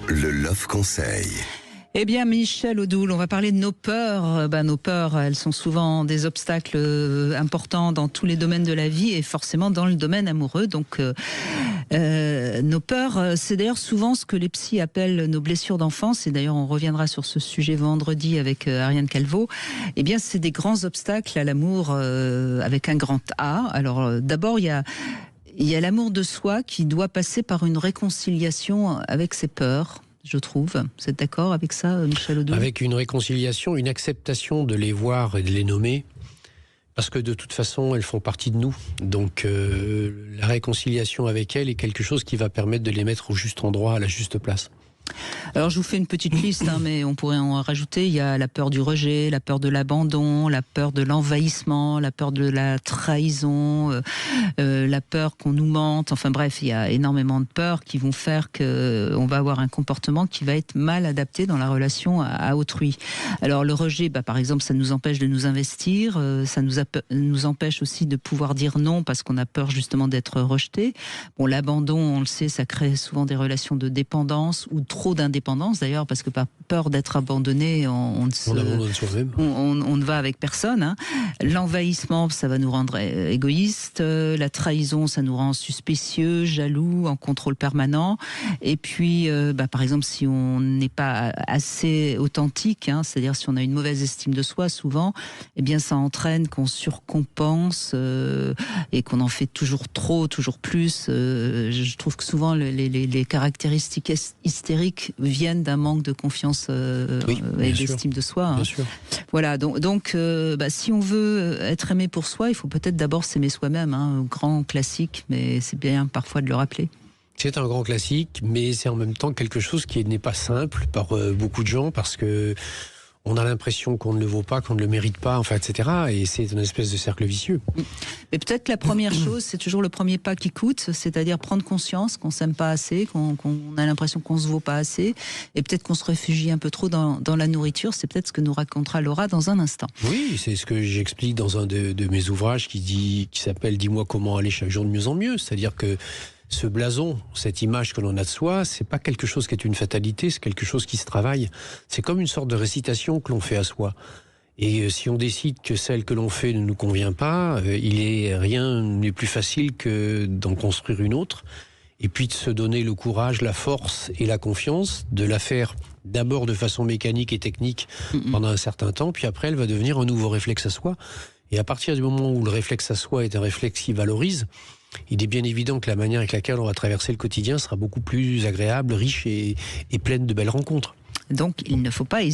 Le Love Conseil. Eh bien, Michel Odoul, on va parler de nos peurs. Nos peurs, elles sont souvent des obstacles importants dans tous les domaines de la vie et forcément dans le domaine amoureux. Donc, nos peurs, c'est d'ailleurs souvent ce que les psys appellent nos blessures d'enfance. Et d'ailleurs, on reviendra sur ce sujet vendredi avec Ariane Calvo. Eh bien, c'est des grands obstacles à l'amour avec un grand A. Alors, d'abord, il y a l'amour de soi qui doit passer par une réconciliation avec ses peurs. Je trouve. Vous êtes d'accord avec ça, Michel Odoul ? Avec une réconciliation, une acceptation de les voir et de les nommer, parce que de toute façon, elles font partie de nous. Donc, la réconciliation avec elles est quelque chose qui va permettre de les mettre au juste endroit, à la juste place. Alors je vous fais une petite liste, mais on pourrait en rajouter. Il y a la peur du rejet, la peur de l'abandon, la peur de l'envahissement, la peur de la trahison, la peur qu'on nous mente. Enfin bref, il y a énormément de peurs qui vont faire qu'on va avoir un comportement qui va être mal adapté dans la relation à autrui. Alors le rejet, par exemple, ça nous empêche de nous investir, ça nous empêche aussi de pouvoir dire non parce qu'on a peur justement d'être rejeté. Bon, l'abandon, on le sait, ça crée souvent des relations de dépendance ou trop d'indépendance d'ailleurs, parce que par peur d'être abandonné, on ne va avec personne. L'envahissement, ça va nous rendre égoïstes. La trahison, ça nous rend suspicieux, jaloux, en contrôle permanent. Et puis, par exemple, si on n'est pas assez authentique, c'est-à-dire si on a une mauvaise estime de soi, souvent, eh bien, ça entraîne qu'on surcompense et qu'on en fait toujours trop, toujours plus. Je trouve que souvent les caractéristiques hystériques viennent d'un manque de confiance et d'estime de soi. Bien sûr. Voilà, donc si on veut être aimé pour soi, il faut peut-être d'abord s'aimer soi-même. Grand classique, mais c'est bien parfois de le rappeler. C'est un grand classique, mais c'est en même temps quelque chose qui n'est pas simple par beaucoup de gens, parce que on a l'impression qu'on ne le vaut pas, qu'on ne le mérite pas, etc. Et c'est une espèce de cercle vicieux. Mais peut-être la première chose, c'est toujours le premier pas qui coûte, c'est-à-dire prendre conscience qu'on s'aime pas assez, qu'on a l'impression qu'on se vaut pas assez, et peut-être qu'on se réfugie un peu trop dans la nourriture. C'est peut-être ce que nous racontera Laura dans un instant. Oui, c'est ce que j'explique dans un de mes ouvrages qui s'appelle « Dis-moi comment aller chaque jour de mieux en mieux ». C'est-à-dire que ce blason, cette image que l'on a de soi, c'est pas quelque chose qui est une fatalité, c'est quelque chose qui se travaille. C'est comme une sorte de récitation que l'on fait à soi. Et si on décide que celle que l'on fait ne nous convient pas, rien n'est plus facile que d'en construire une autre. Et puis de se donner le courage, la force et la confiance de la faire d'abord de façon mécanique et technique pendant un certain temps, puis après elle va devenir un nouveau réflexe à soi. Et à partir du moment où le réflexe à soi est un réflexe qui valorise, il est bien évident que la manière avec laquelle on va traverser le quotidien sera beaucoup plus agréable, riche et pleine de belles rencontres. Donc il ne faut pas hésiter.